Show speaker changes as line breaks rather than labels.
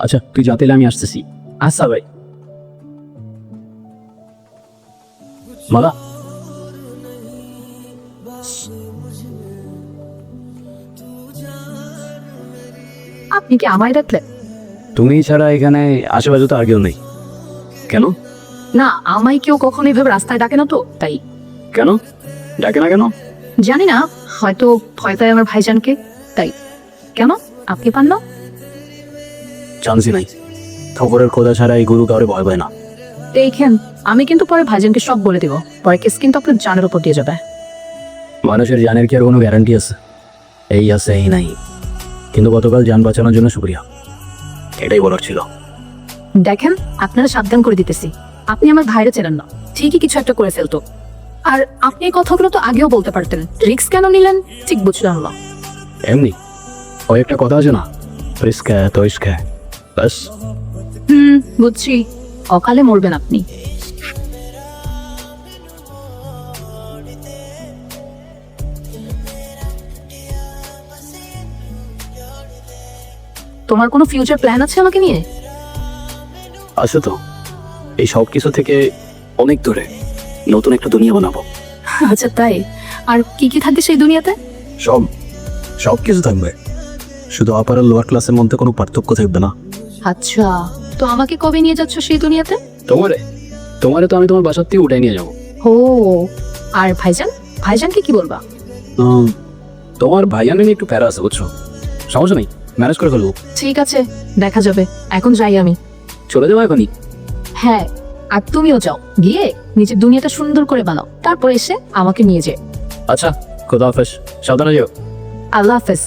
আচ্ছা তুই যাতে আমি আসতেছি। আচ্ছা ভাই। মালা
আপনি কি আমায় ডাকলেন?
তুমি ছাড়া এখানে আশেপাশে তো আর কেউ নেই। কেন?
না, আমায় কেউ কখনো এভাবে রাস্তায় ডাকে না তো, তাই।
কেন ডাকে না কেন?
জানি না, হয়তো ভয় পায় আমার ভাইজানকে, তাই। কেন, আপনি পান না?
চান্সই নাই। খবরের খোদা ছাড়া এই গুরু কাউরে ভয় পায় না।
দেখেন, আমি কিন্তু পরে ভাইজানকে সব বলে দেবো, পরে কেস কিন্তু আপনার জানের উপর দিয়ে যাবে।
মানুষের জানের কি আর কোনো গ্যারান্টি আছে? এই আছে এই নাই, কিন্তু গতকাল যান বাঁচানোর জন্য শুক্রিয়া, এটাই বলার ছিল।
দেখেন, আপনারা সাবধান করে দিতেছি, আপনি আমার ভাইরে চেনেন না, ঠিকই কিছু একটা করে ফেলতো। আর আপনি এই কথাগুলো তো আগেও বলতে পারতেন, রিস্ক কেন নিলেন ঠিক বুঝলাম না।
এমনি ওই একটা কথা আছে না, রিস্ক হ্যায় তো ইশক হ্যায়, ব্যাস।
বুঝছি, অকালে মরবেন আপনি। তোমার কোনো ফিউচার প্ল্যান আছে আমাকে নিয়ে?
আছে তো, এই সব কিছু থেকে অনেক দূরে নতুন একটা দুনিয়া বানাবো।
আচ্ছা তাই, আর কি কি থাকবে সেই দুনিয়াতে?
সব সব কিছু থাকবে, শুধু আপার আর লোয়ার ক্লাসের মধ্যে কোনো পার্থক্য থাকবে না।
আচ্ছা, তো আমাকে কবে নিয়ে যাচ্ছ সেই দুনিয়াতে?
তোমারে তোমারে তো আমি তোমার বাসার থেকে উঠে নিয়ে যাবো।
ও, আর ভাইজান, ভাইজানকে কি বলবা?
তোমার ভাইয়ানে নিয়ে একটু প্যারা আছে বুঝছো, সমস্যা নেই, ম্যানেজ করে ফেলবো।
ঠিক আছে, দেখা যাবে, এখন যাই আমি।
চলে যাবো এখনই?
হ্যাঁ, আর তুমিও যাও, গিয়ে নিজের দুনিয়াটা সুন্দর করে বানাও, তারপর এসে আমাকে নিয়ে যে।
আচ্ছা, খোদা হাফেজ, সাবধানে যেও।
আল্লাহ হাফেজ।